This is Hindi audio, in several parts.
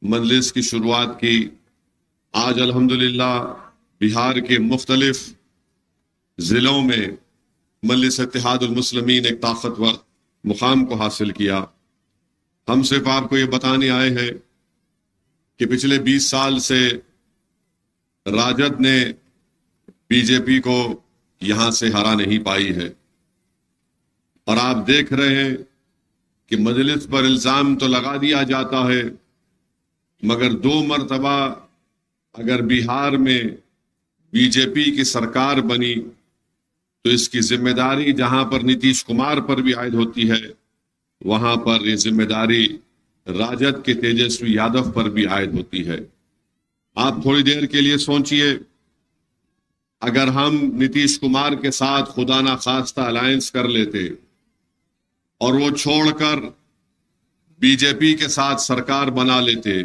मजलिस की शुरुआत की। आज अल्हम्दुलिल्लाह बिहार के मुख्तलिफ ज़िलों में मजलिस इत्तेहादुल मुस्लिमीन एक ताकतवर मुकाम को हासिल किया। हम सिर्फ आपको ये बताने आए हैं कि पिछले 20 साल से राजद ने बीजेपी को यहां से हरा नहीं पाई है, और आप देख रहे हैं कि मजलिस पर इल्जाम तो लगा दिया जाता है, मगर 2 मरतबा अगर बिहार में बीजेपी की सरकार बनी तो इसकी जिम्मेदारी जहां पर नीतीश कुमार पर भी आयद होती है, वहां पर ये जिम्मेदारी राजद के तेजस्वी यादव पर भी आयद होती है। आप थोड़ी देर के लिए सोचिए, अगर हम नीतीश कुमार के साथ खुदा ना खास्ता अलायंस कर लेते और वो छोड़कर बीजेपी के साथ सरकार बना लेते,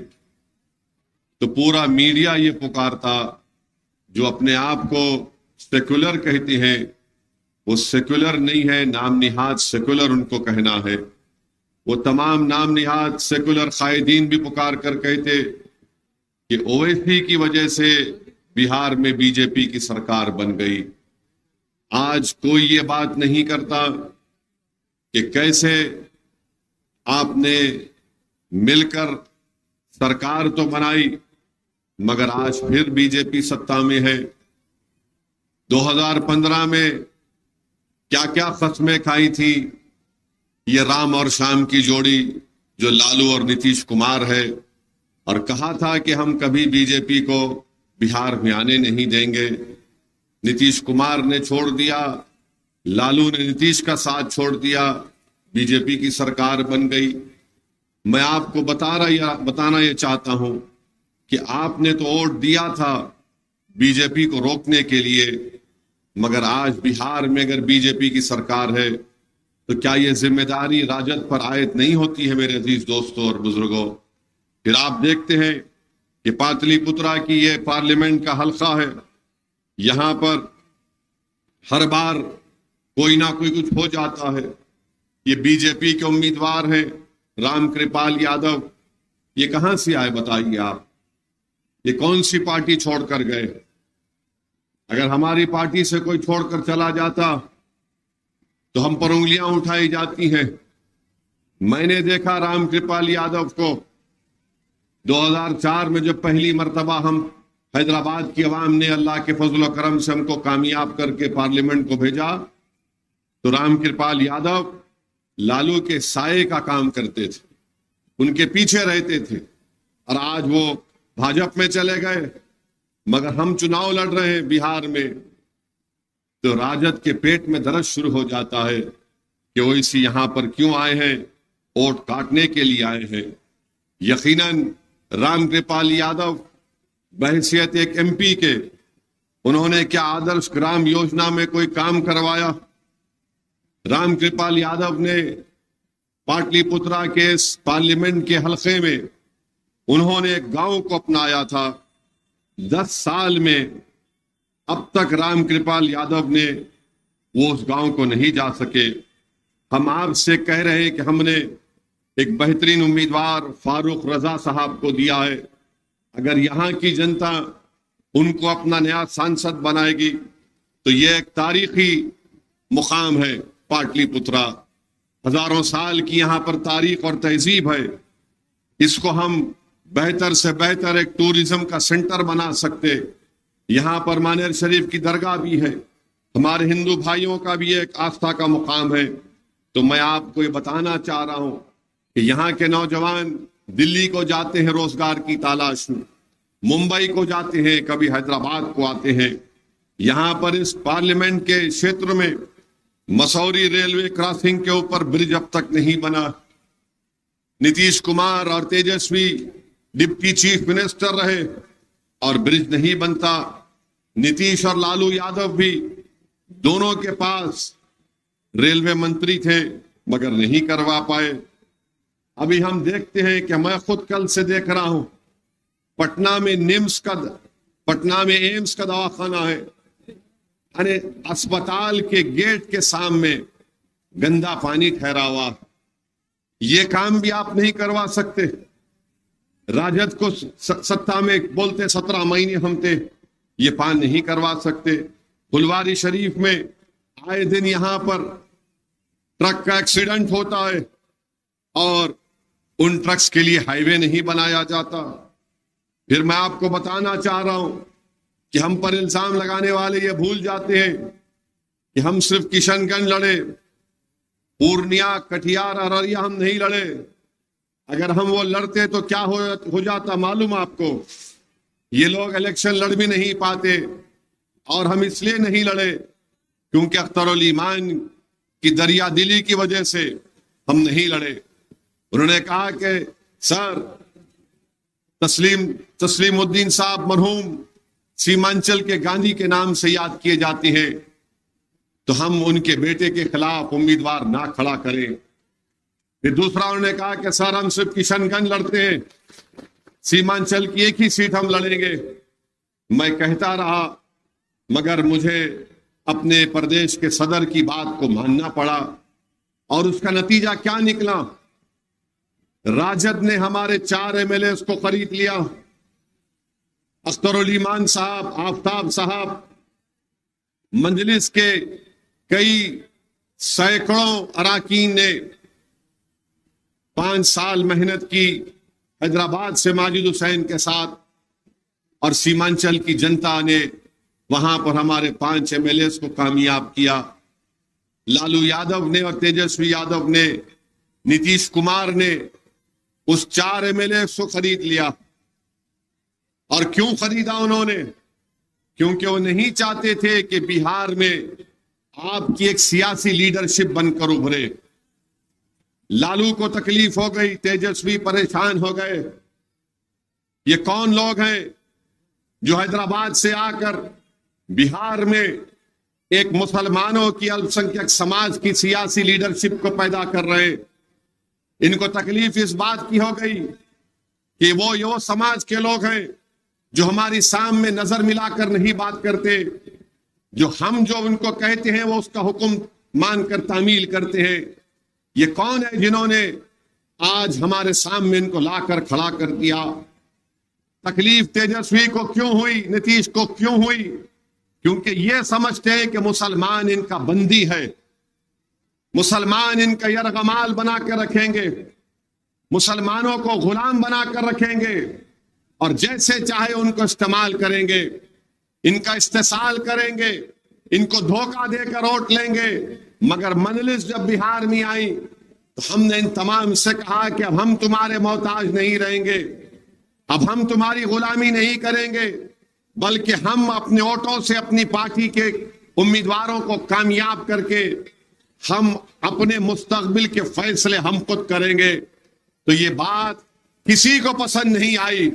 तो पूरा मीडिया ये पुकारता, जो अपने आप को सेक्युलर कहते हैं वो सेक्युलर नहीं है, नाम निहाद सेक्युलर उनको कहना है। वो तमाम नाम निहाद सेक्युलर कायदीन भी पुकार कर कहते कि ओवैसी की वजह से बिहार में बीजेपी की सरकार बन गई। आज कोई ये बात नहीं करता कि कैसे आपने मिलकर सरकार तो बनाई, मगर आज फिर बीजेपी सत्ता में है। 2015 में क्या क्या कस्में खाई थी ये राम और श्याम की जोड़ी, जो लालू और नीतीश कुमार है, और कहा था कि हम कभी बीजेपी को बिहार में आने नहीं देंगे। नीतीश कुमार ने छोड़ दिया, लालू ने नीतीश का साथ छोड़ दिया, बीजेपी की सरकार बन गई। मैं आपको बताना ये चाहता हूं कि आपने तो वोट दिया था बीजेपी को रोकने के लिए, मगर आज बिहार में अगर बीजेपी की सरकार है तो क्या यह जिम्मेदारी राजद पर आयद नहीं होती है मेरे अजीज दोस्तों और बुजुर्गों? फिर आप देखते हैं कि पाटलिपुत्रा की ये पार्लियामेंट का हल्का है, यहां पर हर बार कोई ना कोई कुछ हो जाता है। ये बीजेपी के उम्मीदवार हैं रामकृपाल यादव, ये कहां से आए बताइए आप? ये कौन सी पार्टी छोड़कर गए? अगर हमारी पार्टी से कोई छोड़कर चला जाता तो हम पर उंगलियां उठाई जाती हैं। मैंने देखा रामकृपाल यादव को 2004 में जब पहली मर्तबा हम हैदराबाद की आवाम ने अल्लाह के फजल व करम से हमको कामयाब करके पार्लियामेंट को भेजा, तो रामकृपाल यादव लालू के साये का काम करते थे, उनके पीछे रहते थे, और आज वो भाजपा में चले गए। मगर हम चुनाव लड़ रहे हैं बिहार में, तो राजद के पेट में दर्द शुरू हो जाता है कि वो इसी यहां पर क्यों आए हैं? वोट काटने के लिए आए हैं। यकीनन रामकृपाल यादव बहैसियत एक एमपी के, उन्होंने क्या आदर्श ग्राम योजना में कोई काम करवाया? रामकृपाल यादव ने पाटलिपुत्रा के पार्लियामेंट के हलके में उन्होंने एक गांव को अपनाया था। 10 साल में अब तक रामकृपाल यादव ने वो उस गांव को नहीं जा सके। हम आपसे कह रहे हैं कि हमने एक बेहतरीन उम्मीदवार फारूक रजा साहब को दिया है। अगर यहाँ की जनता उनको अपना नया सांसद बनाएगी तो ये एक तारीखी मुकाम है पाटलिपुत्रा। हजारों साल की यहाँ पर तारीख और तहजीब है। इसको हम बेहतर से बेहतर एक टूरिज्म का सेंटर बना सकते। यहाँ पर मानेर शरीफ की दरगाह भी है, हमारे हिंदू भाइयों का भी एक आस्था का मुकाम है। तो मैं आपको ये बताना चाह रहा हूं कि यहाँ के नौजवान दिल्ली को जाते हैं रोजगार की तलाश में, मुंबई को जाते हैं, कभी हैदराबाद को आते हैं। यहाँ पर इस पार्लियामेंट के क्षेत्र में मसौरी रेलवे क्रॉसिंग के ऊपर ब्रिज अब तक नहीं बना। नीतीश कुमार और तेजस्वी डिप्टी चीफ मिनिस्टर रहे और ब्रिज नहीं बनता। नीतीश और लालू यादव भी दोनों के पास रेलवे मंत्री थे, मगर नहीं करवा पाए। अभी हम देखते हैं कि मैं खुद कल से देख रहा हूं, पटना में एम्स का दवाखाना है, अरे अस्पताल के गेट के सामने गंदा पानी ठहरा हुआ। ये काम भी आप नहीं करवा सकते। राजद को सत्ता में बोलते 17 महीने हम थे, ये पान नहीं करवा सकते। फुलवारी शरीफ में आए दिन यहां पर ट्रक का एक्सीडेंट होता है और उन ट्रक्स के लिए हाईवे नहीं बनाया जाता। फिर मैं आपको बताना चाह रहा हूं कि हम पर इल्जाम लगाने वाले ये भूल जाते हैं कि हम सिर्फ किशनगंज लड़े, पूर्णिया, कटिहार, अररिया हम नहीं लड़े। अगर हम वो लड़ते तो क्या हो जाता मालूम आपको? ये लोग इलेक्शन लड़ भी नहीं पाते, और हम इसलिए नहीं लड़े क्योंकि अख्तरुल ईमान की दरिया दिली की वजह से हम नहीं लड़े। उन्होंने कहा कि सर तस्लीमुद्दीन साहब मरहूम सीमांचल के गांधी के नाम से याद किए जाते हैं, तो हम उनके बेटे के खिलाफ उम्मीदवार ना खड़ा करें। फिर दूसरा उन्होंने कहा कि सर हम सिर्फ किशनगंज लड़ते हैं, सीमांचल की एक ही सीट हम लड़ेंगे। मैं कहता रहा, मगर मुझे अपने प्रदेश के सदर की बात को मानना पड़ा, और उसका नतीजा क्या निकला? राजद ने हमारे 4 एमएलए को खरीद लिया। अख्तरुल ईमान साहब, आफ्ताब साहब, मजलिस के कई सैकड़ों अराकीन ने 5 साल मेहनत की हैदराबाद से माजिद हुसैन के साथ, और सीमांचल की जनता ने वहां पर हमारे 5 एमएलए को कामयाब किया। लालू यादव ने और तेजस्वी यादव ने, नीतीश कुमार ने उस 4 एमएलए को खरीद लिया। और क्यों खरीदा उन्होंने? क्योंकि वो नहीं चाहते थे कि बिहार में आपकी एक सियासी लीडरशिप बनकर उभरे। लालू को तकलीफ हो गई, तेजस्वी परेशान हो गए। ये कौन लोग हैं जो हैदराबाद से आकर बिहार में एक मुसलमानों की अल्पसंख्यक समाज की सियासी लीडरशिप को पैदा कर रहे हैं? इनको तकलीफ इस बात की हो गई कि वो समाज के लोग हैं जो हमारी सामने नजर मिलाकर नहीं बात करते, जो उनको कहते हैं वो उसका हुक्म मानकर तामील करते हैं। ये कौन है जिन्होंने आज हमारे सामने इनको लाकर खड़ा कर दिया? तकलीफ तेजस्वी को क्यों हुई, नीतीश को क्यों हुई? क्योंकि ये समझते हैं कि मुसलमान इनका बंदी है, मुसलमान इनका यरगमाल बनाकर रखेंगे, मुसलमानों को गुलाम बनाकर रखेंगे, और जैसे चाहे उनको इस्तेमाल करेंगे, इनका इस्तेसाल करेंगे, इनको धोखा देकर वोट लेंगे। मगर मजलिस जब बिहार में आई तो हमने इन तमाम से कहा कि अब हम तुम्हारे मोहताज नहीं रहेंगे, अब हम तुम्हारी गुलामी नहीं करेंगे, बल्कि हम अपने वोटों से अपनी पार्टी के उम्मीदवारों को कामयाब करके हम अपने मुस्तकबिल के फैसले हम खुद करेंगे। तो ये बात किसी को पसंद नहीं आई।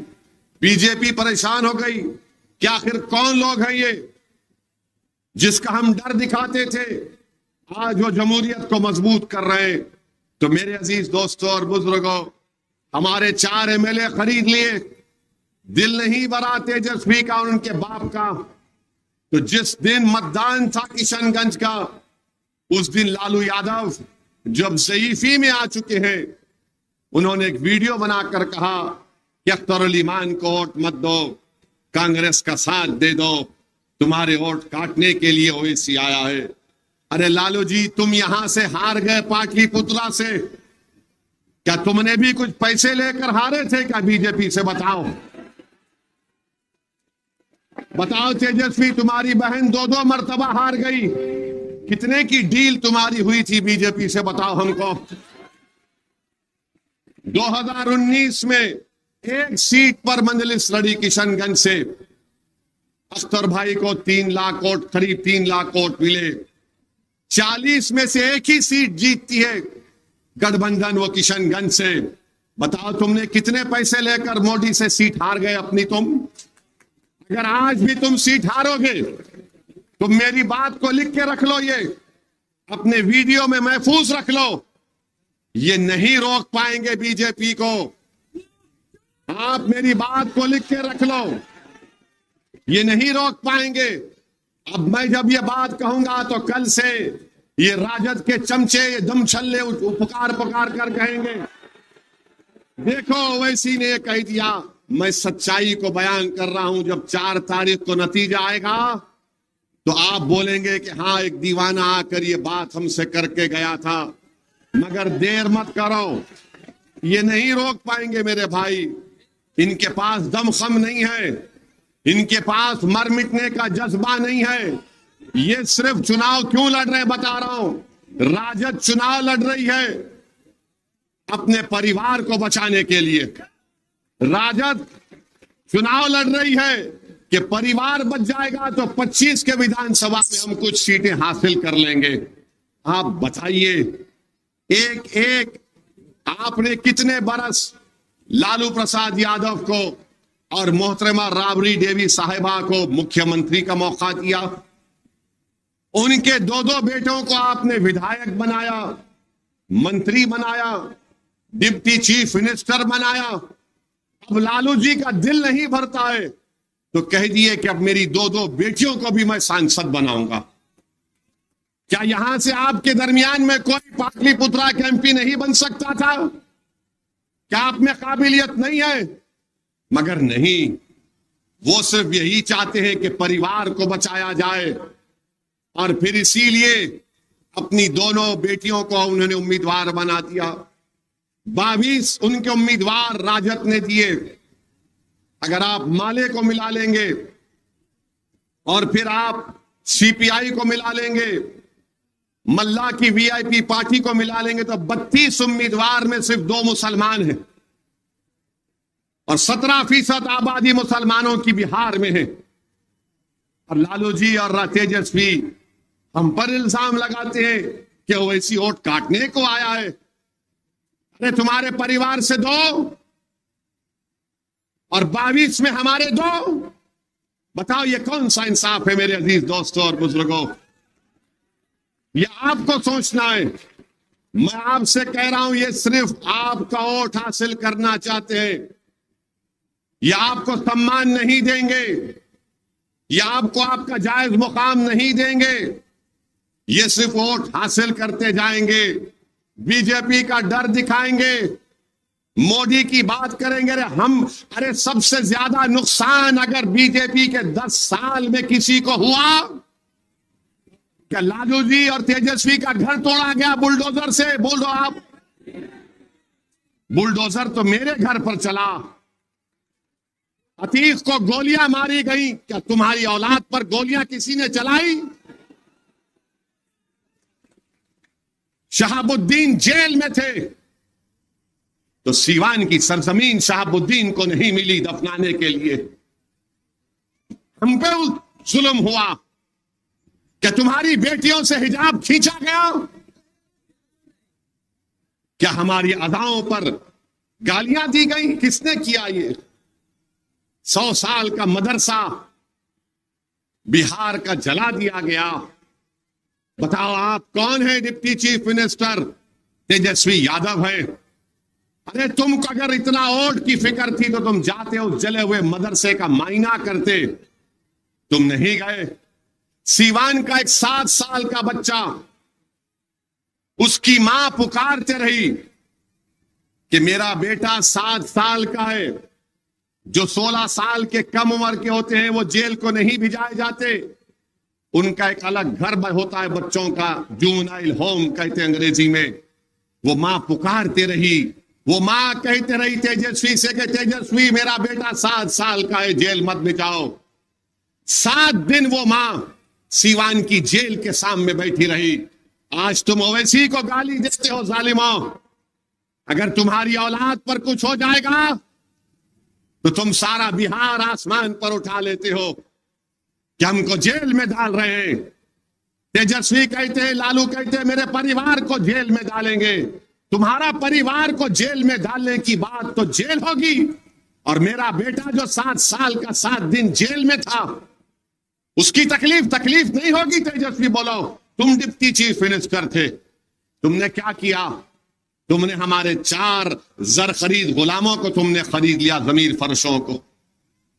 बीजेपी परेशान हो गई कि आखिर कौन लोग हैं ये जिसका हम डर दिखाते थे, आज वो जमहूरियत को मजबूत कर रहे हैं। तो मेरे अजीज दोस्तों और बुजुर्गों, हमारे 4 एमएलए खरीद लिए। दिल नहीं भरा तेजस्वी का और उनके बाप का। तो जिस दिन मतदान था किशनगंज का, उस दिन लालू यादव जब ज़ईफी में आ चुके हैं, उन्होंने एक वीडियो बनाकर कहा कि अख्तरुल ईमान को वोट मत दो, कांग्रेस का साथ दे दो, तुम्हारे वोट काटने के लिए ओवैसी आया है। अरे लालू जी, तुम यहां से हार गए पाटलिपुत्रा से, क्या तुमने भी कुछ पैसे लेकर हारे थे क्या बीजेपी से? बताओ तेजस्वी, तुम्हारी बहन 2-2 मर्तबा हार गई, कितने की डील तुम्हारी हुई थी बीजेपी से? बताओ हमको। 2019 में एक सीट पर मजलिस लड़ी किशनगंज से, अख्तर भाई को 3 लाख वोट, करीब 3 लाख वोट मिले। 40 में से एक ही सीट जीतती है गठबंधन, वो किशनगंज से। बताओ तुमने कितने पैसे लेकर मोदी से सीट हार गए अपनी तुम? अगर आज भी तुम सीट हारोगे तो मेरी बात को लिख के रख लो, ये अपने वीडियो में महफूज रख लो। ये नहीं रोक पाएंगे बीजेपी को। आप मेरी बात को लिख के रख लो, ये नहीं रोक पाएंगे। अब मैं जब ये बात कहूंगा तो कल से ये राजद के चमचे, ये दम छल्ले पुकार पुकार कर कहेंगे देखो ओवैसी ने कह दिया, मैं सच्चाई को बयान कर रहा हूं, जब 4 तारीख को नतीजा आएगा तो आप बोलेंगे कि हाँ एक दीवाना आकर ये बात हमसे करके गया था। मगर देर मत करो, ये नहीं रोक पाएंगे मेरे भाई। इनके पास दमखम नहीं है, इनके पास मर मिटने का जज्बा नहीं है। ये सिर्फ चुनाव क्यों लड़ रहे हैं बता रहा हूं। राजद चुनाव लड़ रही है अपने परिवार को बचाने के लिए। राजद चुनाव लड़ रही है कि परिवार बच जाएगा तो 25 के विधानसभा में हम कुछ सीटें हासिल कर लेंगे। आप बताइए, एक एक आपने कितने बरस लालू प्रसाद यादव को और मोहतरमा राबड़ी देवी साहिबा को मुख्यमंत्री का मौका दिया। उनके 2-2 बेटों को आपने विधायक बनाया, मंत्री बनाया, डिप्टी चीफ मिनिस्टर बनाया। अब लालू जी का दिल नहीं भरता है तो कह दिए कि अब मेरी 2-2 बेटियों को भी मैं सांसद बनाऊंगा। क्या यहां से आपके दरमियान में कोई पाटलिपुत्रा का एमपी नहीं बन सकता था? क्या आप में काबिलियत नहीं है? मगर नहीं, वो सिर्फ यही चाहते हैं कि परिवार को बचाया जाए। और फिर इसीलिए अपनी दोनों बेटियों को उन्होंने उम्मीदवार बना दिया। 22 उनके उम्मीदवार राजद ने दिए। अगर आप माले को मिला लेंगे और फिर आप सीपीआई को मिला लेंगे, मल्ला की वीआईपी पार्टी को मिला लेंगे तो 32 उम्मीदवार में सिर्फ 2 मुसलमान हैं और 17% आबादी मुसलमानों की बिहार में है। और लालू जी और तेजस्वी हम पर इल्जाम लगाते हैं कि ओवैसी वोट काटने को आया है। अरे तुम्हारे परिवार से 2 और 22 में हमारे 2। बताओ ये कौन सा इंसाफ है मेरे अजीज दोस्तों और बुजुर्गों? ये आपको सोचना है। मैं आपसे कह रहा हूं, ये सिर्फ आपका वोट हासिल करना चाहते हैं। ये आपको सम्मान नहीं देंगे, ये आपको आपका जायज मुकाम नहीं देंगे। ये सिर्फ वोट हासिल करते जाएंगे, बीजेपी का डर दिखाएंगे, मोदी की बात करेंगे। अरे सबसे ज्यादा नुकसान अगर बीजेपी के 10 साल में किसी को हुआ, क्या लालू जी और तेजस्वी का घर तोड़ा गया बुलडोजर से? बोल दो आप। बुलडोजर तो मेरे घर पर चला। अतीक को गोलियां मारी गई, क्या तुम्हारी औलाद पर गोलियां किसी ने चलाई? शहाबुद्दीन जेल में थे तो सीवान की सरजमीन शहाबुद्दीन को नहीं मिली दफनाने के लिए। हम पे जुल्म हुआ। क्या तुम्हारी बेटियों से हिजाब खींचा गया? क्या हमारी अदाओं पर गालियां दी गई? किसने किया ये? 100 साल का मदरसा बिहार का जला दिया गया। बताओ आप कौन है deputy chief minister? Tejashwi Yadav है। अरे तुमको अगर इतना वोट की फिक्र थी तो तुम जाते उस जले हुए मदरसे का मायना करते। तुम नहीं गए। सीवान का एक 7 साल का बच्चा, उसकी मां पुकारते रही कि मेरा बेटा 7 साल का है। जो 16 साल के कम उम्र के होते हैं वो जेल को नहीं भिजाए जाते। उनका एक अलग घर होता है बच्चों का, जूनाइल होम कहते हैं अंग्रेजी में। वो मां पुकारते रही, वो मां कहते रही तेजस्वी से कि तेजस्वी मेरा बेटा 7 साल का है, जेल मत भिजाओ। 7 दिन वो मां सीवान की जेल के सामने बैठी रही। आज तुम ओवैसी को गाली देते हो जालिमों। अगर तुम्हारी औलाद पर कुछ हो जाएगा तो तुम सारा बिहार आसमान पर उठा लेते हो कि हमको जेल में डाल रहे हैं। तेजस्वी कहते हैं, लालू कहते हैं मेरे परिवार को जेल में डालेंगे। तुम्हारा परिवार को जेल में डालने की बात तो जेल होगी, और मेरा बेटा जो 7 साल का 7 दिन जेल में था उसकी तकलीफ नहीं होगी। तेजस्वी बोलो, तुम डिप्टी चीफ मिनिस्टर थे, तुमने क्या किया? तुमने हमारे 4 जर खरीद गुलामों को तुमने खरीद लिया, जमीर फर्शों को।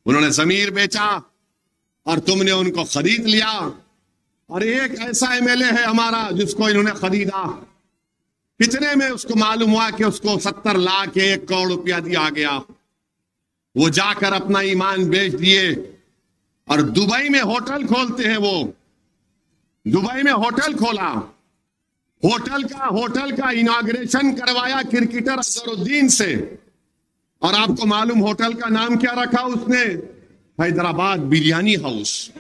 उन्होंने जमीर बेचा और तुमने उनको खरीद लिया। और एक ऐसा एमएलए है हमारा जिसको इन्होंने खरीदा, कितने में उसको मालूम हुआ कि उसको 70 लाख 1 करोड़ रुपया दिया गया। वो जाकर अपना ईमान बेच दिए और दुबई में होटल खोलते हैं। वो दुबई में होटल खोला, होटल का इनॉग्रेशन करवाया क्रिकेटर अजहरुद्दीन से। और आपको मालूम होटल का नाम क्या रखा उसने? हैदराबाद बिरयानी हाउस।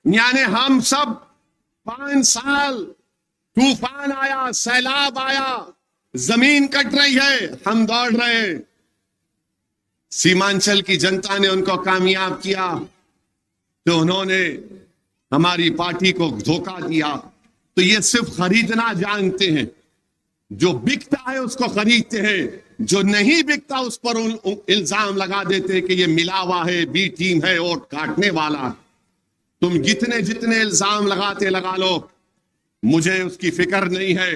यानी हम सब 5 साल तूफान आया, सैलाब आया, जमीन कट रही है, हम दौड़ रहे हैं। सीमांचल की जनता ने उनको कामयाब किया तो उन्होंने हमारी पार्टी को धोखा दिया। तो ये सिर्फ खरीदना जानते हैं, जो बिकता है उसको खरीदते हैं, जो नहीं बिकता उस पर इल्जाम लगा देते हैं कि ये मिला हुआ है, बी टीम है, वोट काटने वाला। तुम जितने इल्जाम लगाते लगा लो, मुझे उसकी फिक्र नहीं है,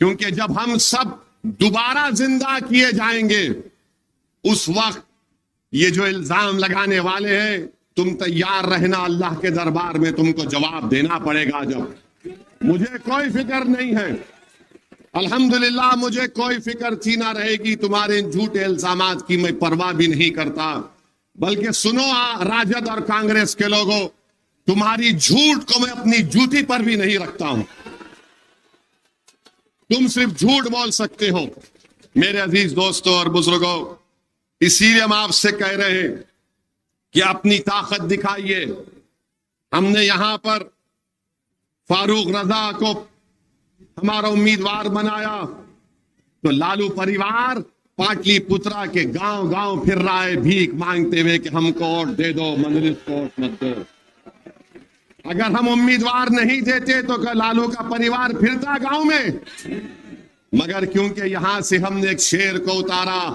क्योंकि जब हम सब दोबारा जिंदा किए जाएंगे उस वक्त ये जो इल्जाम लगाने वाले हैं, तुम तैयार रहना, अल्लाह के दरबार में तुमको जवाब देना पड़ेगा। जब मुझे कोई फिक्र नहीं है, अल्हम्दुलिल्लाह मुझे कोई फिक्र थी ना रहेगी तुम्हारे झूठे इल्जामात की, मैं परवाह भी नहीं करता। बल्कि सुनो राजद और कांग्रेस के लोगों, तुम्हारी झूठ को मैं अपनी जूती पर भी नहीं रखता हूं। तुम सिर्फ झूठ बोल सकते हो। मेरे अजीज दोस्तों और बुजुर्गों, इसीलिए हम आपसे कह रहे हैं कि अपनी ताकत दिखाइए। हमने यहां पर फारूक रजा को हमारा उम्मीदवार बनाया तो लालू परिवार पाटलिपुत्रा के गांव गांव फिर रहा है भीख मांगते हुए कि हमको वोट दे दो, मजलिस को वोट मत दो। अगर हम उम्मीदवार नहीं देते तो क्या लालू का परिवार फिरता गांव में? मगर क्योंकि यहां से हमने एक शेर को उतारा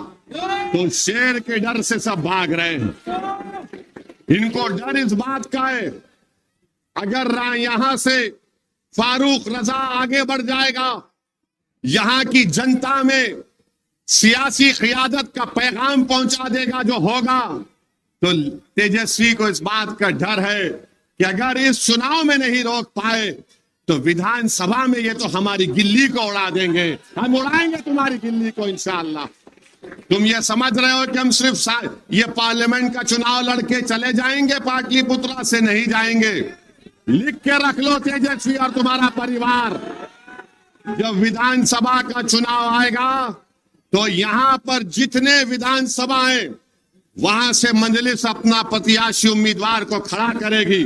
तो शेर के डर से सब भाग रहे हैं। इनको डर इस बात का है, अगर यहां से फारूक रजा आगे बढ़ जाएगा, यहां की जनता में सियासी क़ियादत का पैगाम पहुंचा देगा जो होगा, तो तेजस्वी को इस बात का डर है कि अगर इस चुनाव में नहीं रोक पाए तो विधानसभा में ये तो हमारी गिल्ली को उड़ा देंगे। हम उड़ाएंगे तुम्हारी गिल्ली को इंशाअल्लाह। तुम ये समझ रहे हो कि हम सिर्फ ये पार्लियामेंट का चुनाव लड़के चले जाएंगे, पाटलिपुत्रा से नहीं जाएंगे। लिख के रख लो तेजस्वी और तुम्हारा परिवार, जब विधानसभा का चुनाव आएगा तो यहां पर जितने विधानसभाएं, वहां से मजलिस अपना प्रत्याशी उम्मीदवार को खड़ा करेगी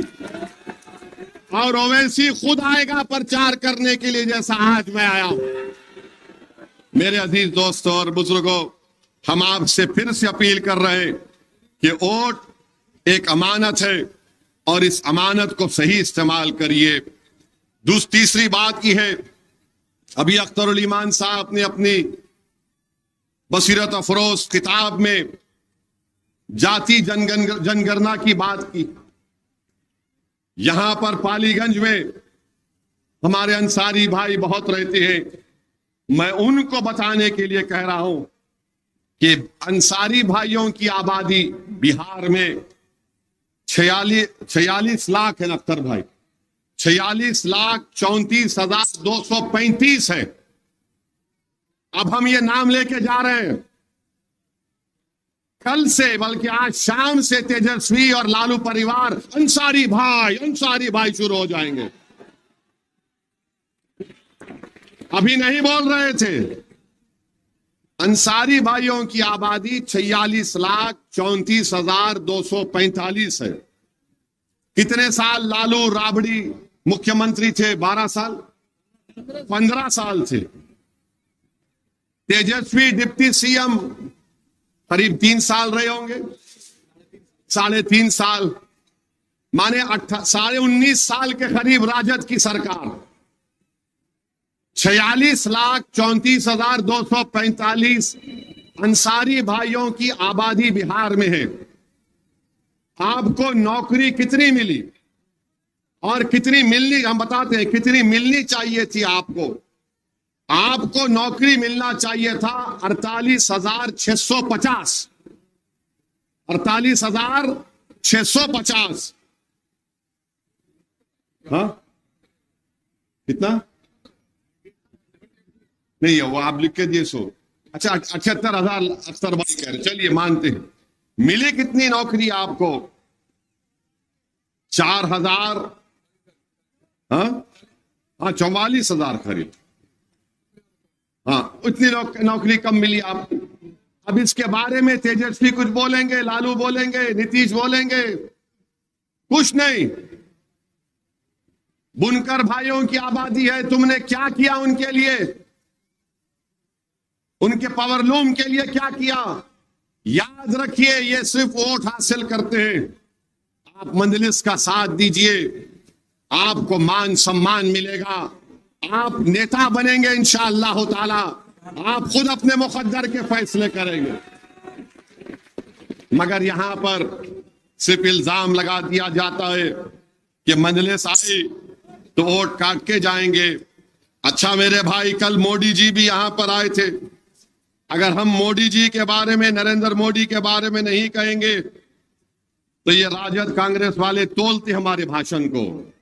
और ओवैसी खुद आएगा प्रचार करने के लिए, जैसा आज मैं आया हूं। मेरे अजीज दोस्तों और बुजुर्गों, हम आपसे फिर से अपील कर रहे हैं कि वोट एक अमानत है और इस अमानत को सही इस्तेमाल करिए। तीसरी बात की है, अभी अख्तरुल ईमान साहब ने अपनी बसीरत अफरोज किताब में जाति जनगणना की बात की। यहां पर पालीगंज में हमारे अंसारी भाई बहुत रहते हैं। मैं उनको बताने के लिए कह रहा हूं कि अंसारी भाइयों की आबादी बिहार में 46 लाख है अख्तर भाई, 46,34,235 है। अब हम ये नाम लेके जा रहे हैं, कल से बल्कि आज शाम से तेजस्वी और लालू परिवार अंसारी भाई शुरू हो जाएंगे। अभी नहीं बोल रहे थे। अंसारी भाइयों की आबादी 46,34,245 है। कितने साल लालू राबड़ी मुख्यमंत्री थे? 12 साल, 15 साल थे। तेजस्वी डिप्टी सीएम करीब 3 साल रहे होंगे, 3.5 साल, माने 19 साल के करीब राजद की सरकार। 46,34,245 अंसारी भाइयों की आबादी बिहार में है। आपको नौकरी कितनी मिली और कितनी मिलनी, हम बताते हैं कितनी मिलनी चाहिए थी आपको। आपको नौकरी मिलना चाहिए था 48,650, 48,650। हाँ, कितना नहीं है वो, आप लिख के दिए 100। अच्छा 78,000 अख्तर भाई कह रहे, चलिए मानते हैं। मिली कितनी नौकरी आपको? 4,000, हाँ 44,000 खरीद, हाँ उतनी नौकरी कम मिली आपको। अब इसके बारे में तेजस्वी कुछ बोलेंगे, लालू बोलेंगे, नीतीश बोलेंगे? कुछ नहीं। बुनकर भाइयों की आबादी है, तुमने क्या किया उनके लिए? उनके पावरलूम के लिए क्या किया? याद रखिए, ये सिर्फ वोट हासिल करते हैं। आप मंजलिस का साथ दीजिए, आपको मान सम्मान मिलेगा, आप नेता बनेंगे इंशाअल्लाह ताला, आप खुद अपने मुकद्दर के फैसले करेंगे। मगर यहां पर सिर्फ इल्जाम लगा दिया जाता है कि मंजलिस आई तो वोट काट के जाएंगे। अच्छा मेरे भाई, कल मोदी जी भी यहां पर आए थे। अगर हम मोदी जी के बारे में, नरेंद्र मोदी के बारे में नहीं कहेंगे तो ये राजद कांग्रेस वाले तोलते हमारे भाषण को।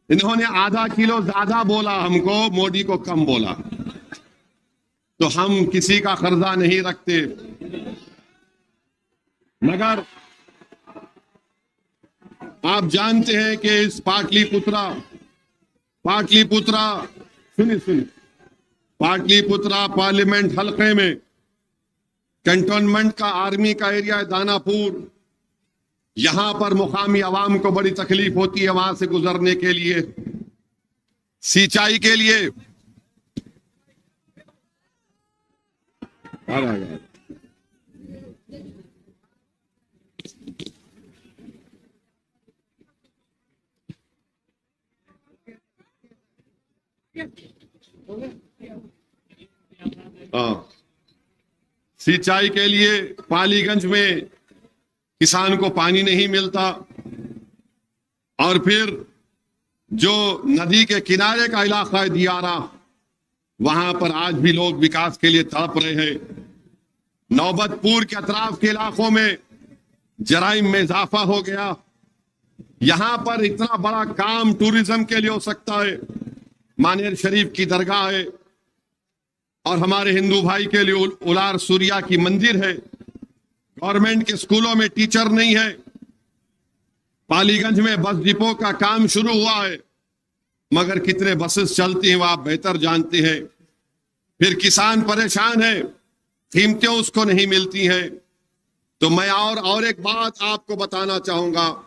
इन्होंने आधा किलो ज्यादा बोला हमको, मोदी को कम बोला। तो हम किसी का कर्जा नहीं रखते, मगर आप जानते हैं कि इस पाटलिपुत्रा पार्लियामेंट हलके में कैंटोनमेंट का आर्मी का एरिया है, दानापुर। यहां पर मुकामी आवाम को बड़ी तकलीफ होती है वहां से गुजरने के लिए, सिंचाई के लिए। सिंचाई के लिए पालीगंज में किसान को पानी नहीं मिलता, और फिर जो नदी के किनारे का इलाका है दियारा, वहां पर आज भी लोग विकास के लिए तड़प रहे हैं। नौबतपुर के अतराफ के इलाकों में जराइम में इजाफा हो गया। यहां पर इतना बड़ा काम टूरिज्म के लिए हो सकता है, मानेर शरीफ की दरगाह है, और हमारे हिंदू भाई के लिए उलार सूर्या की मंदिर है। गवर्नमेंट के स्कूलों में टीचर नहीं है। पालीगंज में बस डिपो का काम शुरू हुआ है, मगर कितने बसेस चलती हैं वो आप बेहतर जानते हैं। फिर किसान परेशान है, कीमतें उसको नहीं मिलती हैं। तो मैं और एक बात आपको बताना चाहूंगा।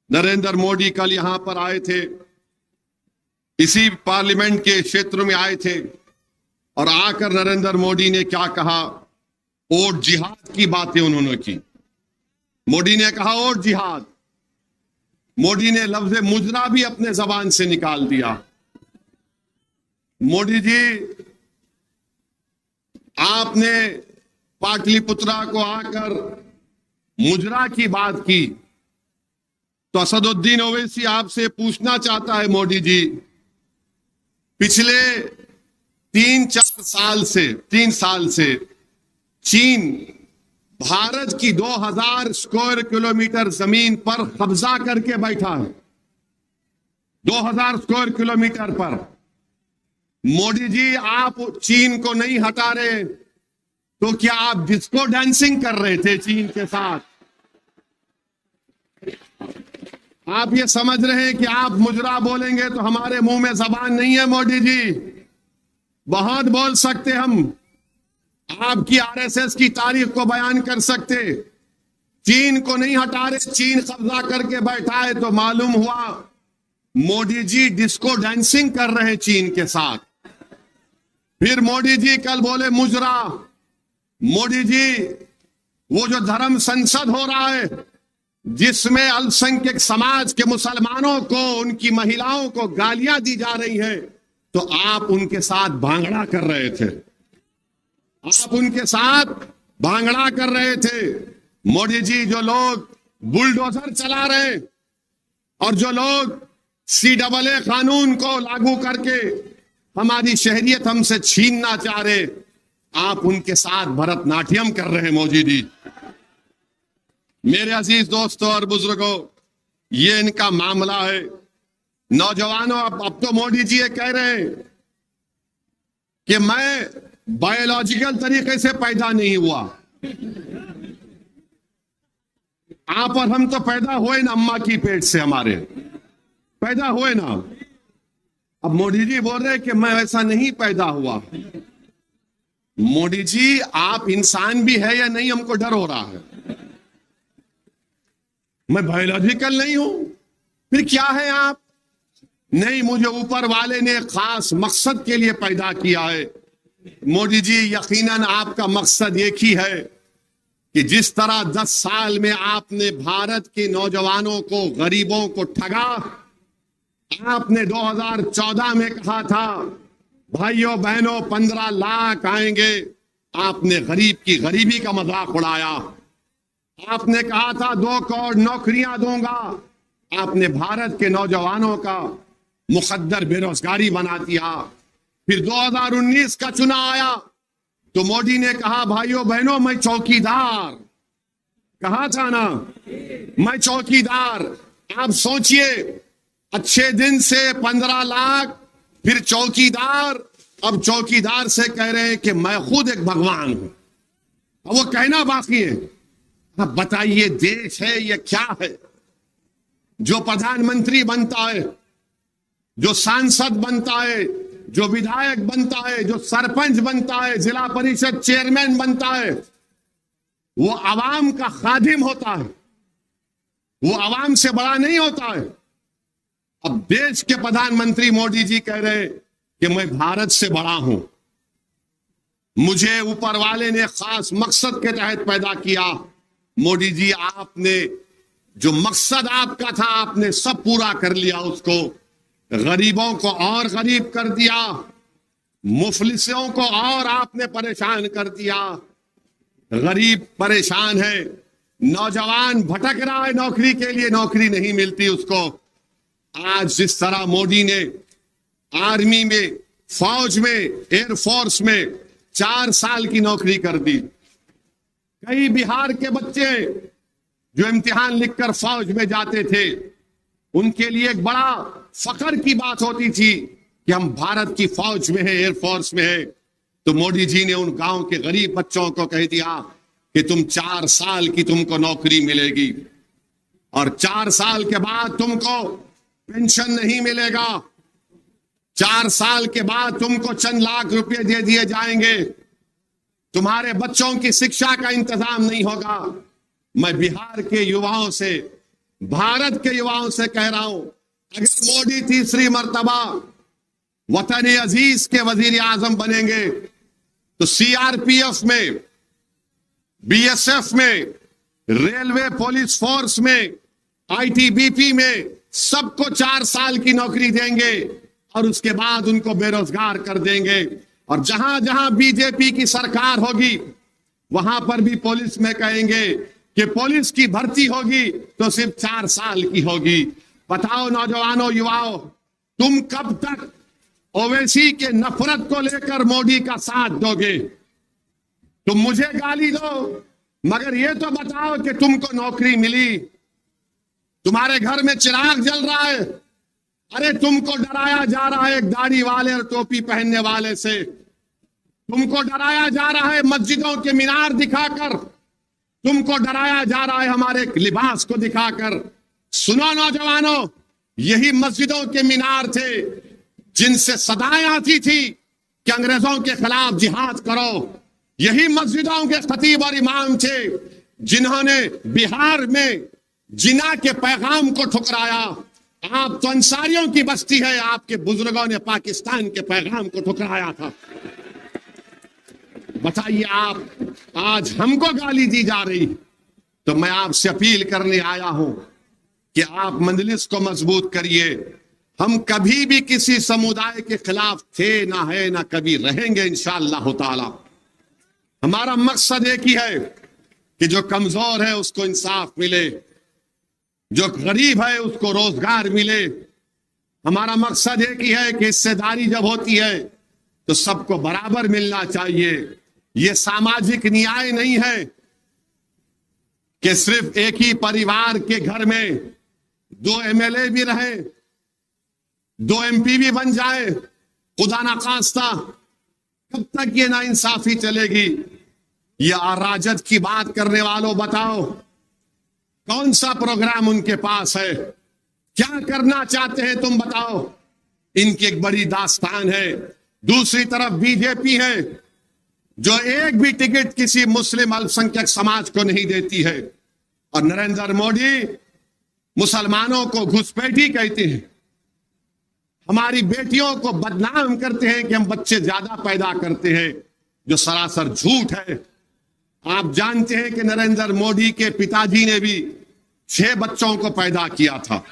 नरेंद्र मोदी कल यहां पर आए थे, इसी पार्लियामेंट के क्षेत्र में आए थे, और आकर नरेंद्र मोदी ने क्या कहा? वोट जिहाद की बातें उन्होंने की। मोदी ने कहा वोट जिहाद। मोदी ने लफ्ज मुजरा भी अपने जबान से निकाल दिया। मोदी जी, आपने पाटलिपुत्रा को आकर मुजरा की बात की, तो असदुद्दीन ओवैसी आपसे पूछना चाहता है मोदी जी, पिछले 3 साल से चीन भारत की 2000 स्क्वायर किलोमीटर जमीन पर कब्जा करके बैठा है। 2000 स्क्वायर किलोमीटर पर। मोदी जी, आप चीन को नहीं हटा रहे तो क्या आप डिस्को डांसिंग कर रहे थे चीन के साथ? आप ये समझ रहे हैं कि आप मुजरा बोलेंगे तो हमारे मुंह में जबान नहीं है मोदी जी, बहुत बोल सकते हम, आपकी आरएसएस की तारीख को बयान कर सकते। चीन को नहीं हटा रहे, चीन कब्जा करके बैठा है, तो मालूम हुआ मोदी जी डिस्को डांसिंग कर रहे हैं चीन के साथ। फिर मोदी जी कल बोले मुजरा। मोदी जी, वो जो धर्म संसद हो रहा है जिसमें अल्पसंख्यक समाज के मुसलमानों को, उनकी महिलाओं को गालियां दी जा रही है, तो आप उनके साथ भांगड़ा कर रहे थे। आप उनके साथ भांगड़ा कर रहे थे। मोदी जी, जो लोग बुलडोजर चला रहे और जो लोग CAA कानून को लागू करके हमारी शहरियत हमसे छीनना चाह रहे, आप उनके साथ भरतनाट्यम कर रहे हैं मोदी जी। मेरे अजीज दोस्तों और बुजुर्गों, ये इनका मामला है। नौजवानों, अब तो मोदी जी ये कह रहे हैं कि मैं बायोलॉजिकल तरीके से पैदा नहीं हुआ। आप और हम तो पैदा हुए ना अम्मा की पेट से, हमारे पैदा हुए ना। अब मोदी जी बोल रहे हैं कि मैं ऐसा नहीं पैदा हुआ। मोदी जी, आप इंसान भी है या नहीं, हमको डर हो रहा है। मैं बायोलॉजिकल नहीं हूं, फिर क्या है आप? नहीं, मुझे ऊपर वाले ने खास मकसद के लिए पैदा किया है। मोदी जी, यकीनन आपका मकसद एक ही है कि जिस तरह 10 साल में आपने भारत के नौजवानों को, गरीबों को ठगा। आपने 2014 में कहा था भाइयों बहनों 15 लाख आएंगे, आपने गरीब की गरीबी का मजाक उड़ाया। आपने कहा था 2 करोड़ नौकरियां दूंगा, आपने भारत के नौजवानों का मुकद्दर बेरोजगारी बना दिया। फिर 2019 का चुनाव आया तो मोदी ने कहा भाइयों बहनों मैं चौकीदार, कहा था ना मैं चौकीदार। आप सोचिए, अच्छे दिन से 15 लाख, फिर चौकीदार, अब चौकीदार से कह रहे हैं कि मैं खुद एक भगवान हूं। अब वो कहना बाकी है। अब बताइए देश है ये क्या है? जो प्रधानमंत्री बनता है, जो सांसद बनता है, जो विधायक बनता है, जो सरपंच बनता है, जिला परिषद चेयरमैन बनता है, वो आवाम का खादिम होता है, वो आवाम से बड़ा नहीं होता है। अब देश के प्रधानमंत्री मोदी जी कह रहे कि मैं भारत से बड़ा हूं, मुझे ऊपर वाले ने खास मकसद के तहत पैदा किया। मोदी जी, आपने जो मकसद आपका था आपने सब पूरा कर लिया उसको। गरीबों को और गरीब कर दिया, मुफलिसों को और आपने परेशान कर दिया। गरीब परेशान है, नौजवान भटक रहा है नौकरी के लिए, नौकरी नहीं मिलती उसको। आज जिस तरह मोदी ने आर्मी में, फौज में, एयरफोर्स में 4 साल की नौकरी कर दी। कई बिहार के बच्चे जो इम्तिहान लिखकर फौज में जाते थे, उनके लिए एक बड़ा फख्र की बात होती थी कि हम भारत की फौज में हैं, एयरफोर्स में हैं। तो मोदी जी ने उन गांव के गरीब बच्चों को कह दिया कि तुम 4 साल की तुमको नौकरी मिलेगी और 4 साल के बाद तुमको पेंशन नहीं मिलेगा। 4 साल के बाद तुमको चंद लाख रुपए दे दिए जाएंगे, तुम्हारे बच्चों की शिक्षा का इंतजाम नहीं होगा। मैं बिहार के युवाओं से, भारत के युवाओं से कह रहा हूं, अगर मोदी तीसरी मर्तबा वतन अजीज के वजीर आजम बनेंगे तो सीआरपीएफ में, बीएसएफ में, रेलवे पुलिस फोर्स में, आईटीबीपी में सबको 4 साल की नौकरी देंगे और उसके बाद उनको बेरोजगार कर देंगे। और जहां जहां बीजेपी की सरकार होगी वहां पर भी पुलिस में कहेंगे कि पुलिस की भर्ती होगी तो सिर्फ 4 साल की होगी। बताओ नौजवानों, युवाओं, तुम कब तक ओवैसी के नफरत को लेकर मोदी का साथ दोगे? तुम मुझे गाली दो, मगर ये तो बताओ कि तुमको नौकरी मिली, तुम्हारे घर में चिराग जल रहा है। अरे तुमको डराया जा रहा है एक दाढ़ी वाले और टोपी पहनने वाले से, तुमको डराया जा रहा है मस्जिदों के मीनार दिखाकर, तुमको डराया जा रहा है हमारे लिबास को दिखाकर। सुनो नौजवानों, यही मस्जिदों के मीनार थे जिनसे सदाएं आती थी कि अंग्रेजों के खिलाफ जिहाद करो। यही मस्जिदों के खतीब और इमाम थे जिन्होंने बिहार में जिना के पैगाम को ठुकराया। आप तो अंसारियों की बस्ती है, आपके बुजुर्गों ने पाकिस्तान के पैगाम को ठुकराया था। बताइए, आप आज हमको गाली दी जा रही। तो मैं आपसे अपील करने आया हूं कि आप मजलिस को मजबूत करिए। हम कभी भी किसी समुदाय के खिलाफ थे ना है ना कभी रहेंगे इंशाअल्लाह ताला। हमारा मकसद एक ही है कि जो कमजोर है उसको इंसाफ मिले, जो गरीब है उसको रोजगार मिले। हमारा मकसद एक ही है कि हिस्सेदारी जब होती है तो सबको बराबर मिलना चाहिए। यह सामाजिक न्याय नहीं है कि सिर्फ एक ही परिवार के घर में 2 एमएलए भी रहे, 2 MP भी बन जाए, खुदा ना खास्ता। कब तक ये नाइंसाफी चलेगी? ये अराजक की बात करने वालों, बताओ कौन सा प्रोग्राम उनके पास है? क्या करना चाहते हैं तुम बताओ? इनकी एक बड़ी दास्तान है। दूसरी तरफ बीजेपी है जो एक भी टिकट किसी मुस्लिम अल्पसंख्यक समाज को नहीं देती है। और नरेंद्र मोदी मुसलमानों को घुसपैठी कहते हैं, हमारी बेटियों को बदनाम करते हैं कि हम बच्चे ज्यादा पैदा करते हैं, जो सरासर झूठ है। आप जानते हैं कि नरेंद्र मोदी के पिताजी ने भी 6 बच्चों को पैदा किया था।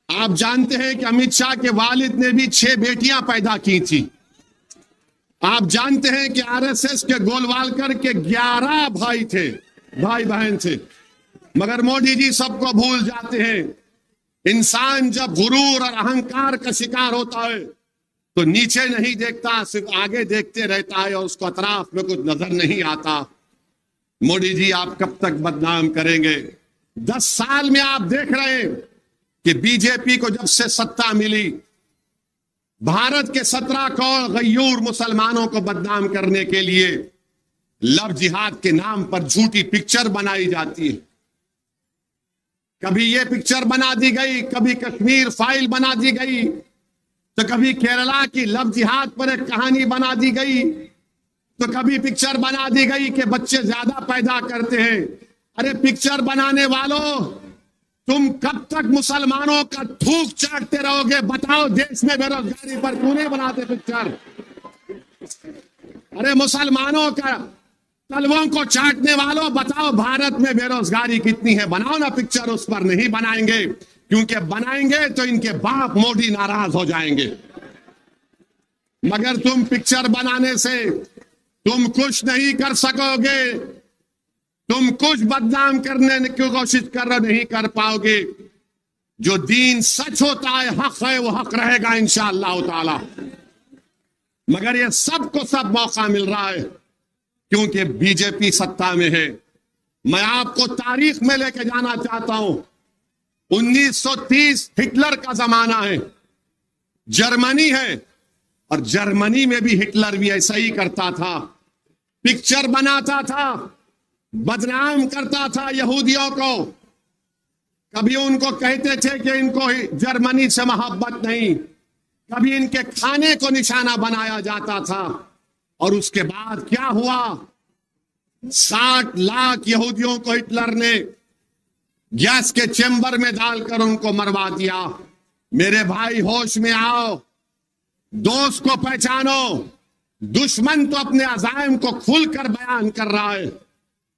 आप जानते हैं कि अमित शाह के वालिद ने भी 6 बेटियां पैदा की थी। आप जानते हैं कि आरएसएस के गोलवालकर के 11 भाई थे, भाई बहन थे। मगर मोदी जी सबको भूल जाते हैं। इंसान जब गुरूर और अहंकार का शिकार होता है तो नीचे नहीं देखता, सिर्फ आगे देखते रहता है और उसको अतराफ में कुछ नजर नहीं आता। मोदी जी आप कब तक बदनाम करेंगे? 10 साल में आप देख रहे हैं कि बीजेपी को जब से सत्ता मिली, भारत के 17 करोड़ गयूर मुसलमानों को बदनाम करने के लिए लव जिहाद के नाम पर झूठी पिक्चर बनाई जाती है। कभी ये पिक्चर बना दी गई, कभी कश्मीर फाइल बना दी गई, तो कभी केरला की लव जिहाद पर एक कहानी बना दी गई, तो कभी पिक्चर बना दी गई कि बच्चे ज्यादा पैदा करते हैं। अरे पिक्चर बनाने वालों, तुम कब तक मुसलमानों का थूक चाटते रहोगे? बताओ, देश में बेरोजगारी पर क्यों नहीं बनाते पिक्चर? अरे मुसलमानों का तलवों को चाटने वालों, बताओ भारत में बेरोजगारी कितनी है? बनाओ ना पिक्चर। उस पर नहीं बनाएंगे, क्योंकि बनाएंगे तो इनके बाप मोदी नाराज हो जाएंगे। मगर तुम पिक्चर बनाने से तुम कुछ नहीं कर सकोगे। तुम कुछ बदनाम करने की कोशिश नहीं कर पाओगे। जो दीन सच होता है, हक है, वो हक रहेगा इंशाअल्लाह ताला। मगर ये सबको सब मौका मिल रहा है क्योंकि बीजेपी सत्ता में है। मैं आपको तारीख में लेके जाना चाहता हूं। 1930 हिटलर का जमाना है, जर्मनी है, और जर्मनी में भी हिटलर भी ऐसा ही करता था। पिक्चर बनाता था, बदनाम करता था यहूदियों को। कभी उनको कहते थे कि इनको जर्मनी से मोहब्बत नहीं, कभी इनके खाने को निशाना बनाया जाता था। और उसके बाद क्या हुआ? 60 लाख यहूदियों को हिटलर ने गैस के चेंबर में डालकर उनको मरवा दिया। मेरे भाई, होश में आओ, दोस्त को पहचानो। दुश्मन तो अपने अज़ाइम को खुलकर बयान कर रहा है।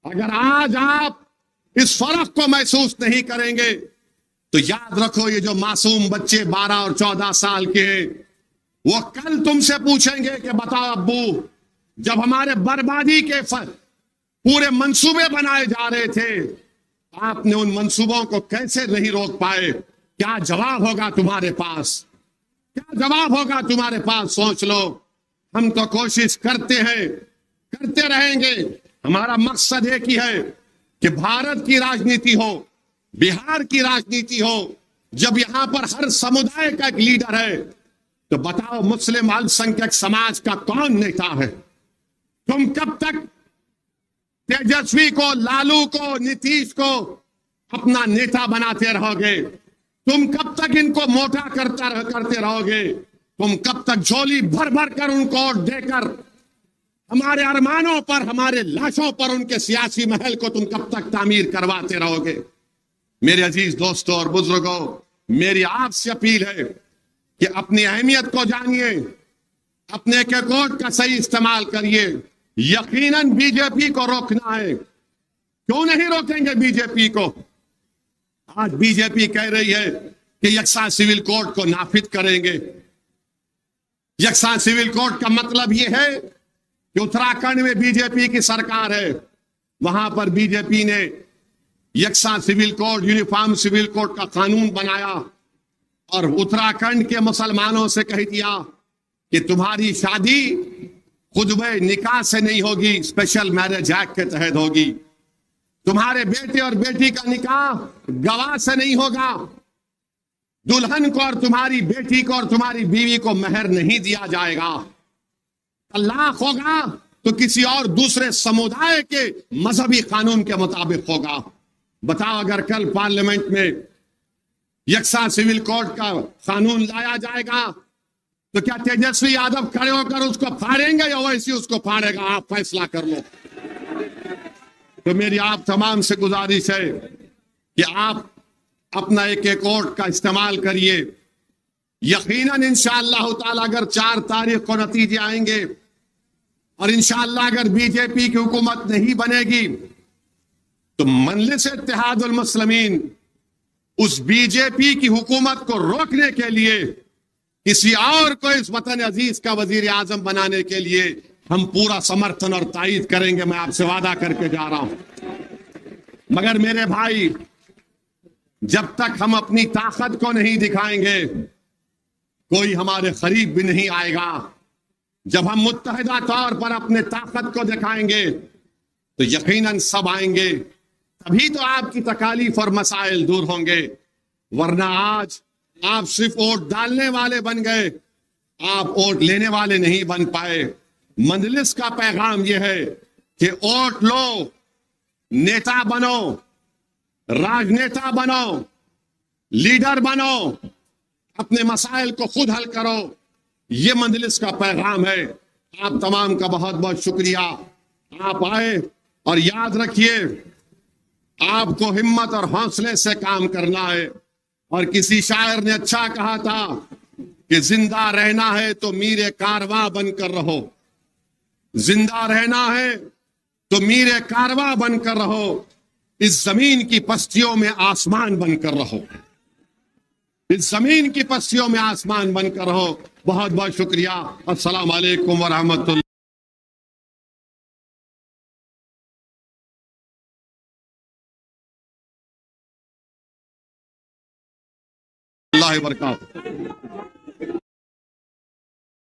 अगर आज आप इस फर्क को महसूस नहीं करेंगे तो याद रखो, ये जो मासूम बच्चे 12 और 14 साल के हैं, वो कल तुमसे पूछेंगे कि बताओ अब्बू, जब हमारे बर्बादी के पूरे मंसूबे बनाए जा रहे थे, आपने उन मंसूबों को कैसे नहीं रोक पाए? क्या जवाब होगा तुम्हारे पास? क्या जवाब होगा तुम्हारे पास? सोच लो। हम तो कोशिश करते हैं, करते रहेंगे। हमारा मकसद एक ही है कि भारत की राजनीति हो, बिहार की राजनीति हो। जब यहां पर हर समुदाय का एक लीडर है, तो बताओ मुस्लिम अल्पसंख्यक समाज का कौन नेता है? तुम कब तक तेजस्वी को, लालू को, नीतीश को अपना नेता बनाते रहोगे? तुम कब तक इनको मोटा करते रहोगे? तुम कब तक झोली भर भर कर उनको वोट देकर हमारे अरमानों पर, हमारे लाशों पर उनके सियासी महल को तुम कब तक तामीर करवाते रहोगे? मेरे अजीज दोस्तों और बुजुर्गों, मेरी आपसे अपील है कि अपनी अहमियत को जानिए, अपने एक वोट का सही इस्तेमाल करिए। यकीनन बीजेपी को रोकना है। क्यों नहीं रोकेंगे बीजेपी को? आज बीजेपी कह रही है कि यकसा सिविल कोड को नाफिज करेंगे। यकसा सिविल कोड का मतलब यह है कि उत्तराखंड में बीजेपी की सरकार है, वहां पर बीजेपी ने यकसा civil code, uniform civil code का कानून बनाया और उत्तराखंड के मुसलमानों से कह दिया कि तुम्हारी शादी खुदबे निकाह से नहीं होगी, स्पेशल मैरिज एक्ट के तहत होगी। तुम्हारे बेटे और बेटी का निकाह गवाह से नहीं होगा, दुल्हन को और तुम्हारी बेटी को और तुम्हारी बीवी को मेहर नहीं दिया जाएगा। तलाक होगा तो किसी और दूसरे समुदाय के मजहबी कानून के मुताबिक होगा। बताओ, अगर कल पार्लियामेंट में यकसा सिविल कोड का कानून लाया जाएगा तो क्या तेजस्वी यादव खड़े होकर उसको फाड़ेंगे या वैसे उसको फाड़ेगा? आप फैसला कर लो। तो मेरी आप तमाम से गुजारिश है कि आप अपना एक वोट का इस्तेमाल करिए। यकीनन इंशाअल्लाह ताला अगर 4 तारीख को नतीजे आएंगे और इंशाअल्लाह अगर बीजेपी की हुकूमत नहीं बनेगी तो मजलिस इत्तेहादुल मुस्लिमीन उस बीजेपी की हुकूमत को रोकने के लिए किसी और को इस वतन अजीज का वजीर आजम बनाने के लिए हम पूरा समर्थन और तायीद करेंगे। मैं आपसे वादा करके जा रहा हूं। मगर मेरे भाई, जब तक हम अपनी ताकत को नहीं दिखाएंगे कोई हमारे करीब भी नहीं आएगा। जब हम मुत्तहिदा तौर पर अपने ताकत को दिखाएंगे तो यकीनन सब आएंगे, तभी तो आपकी तकालीफ और मसाइल दूर होंगे। वरना आज आप सिर्फ वोट डालने वाले बन गए, आप वोट लेने वाले नहीं बन पाए। मजलिस का पैगाम यह है कि वोट लो, नेता बनो, राजनेता बनो, लीडर बनो, अपने मसाइल को खुद हल करो। ये मजलिस का पैगाम है। आप तमाम का बहुत बहुत शुक्रिया। आप आए और याद रखिए, आपको हिम्मत और हौसले से काम करना है। और किसी शायर ने अच्छा कहा था कि जिंदा रहना है तो मीरे कारवां बनकर रहो। जिंदा रहना है तो मीरे कारवां बनकर रहो। इस जमीन की पस्तियों में आसमान बनकर रहो। इस जमीन की पस्तियों में आसमान बनकर रहो। बहुत बहुत शुक्रिया। अस्सलाम वालेकुम व रहमतुल्लाह व बरकातहू।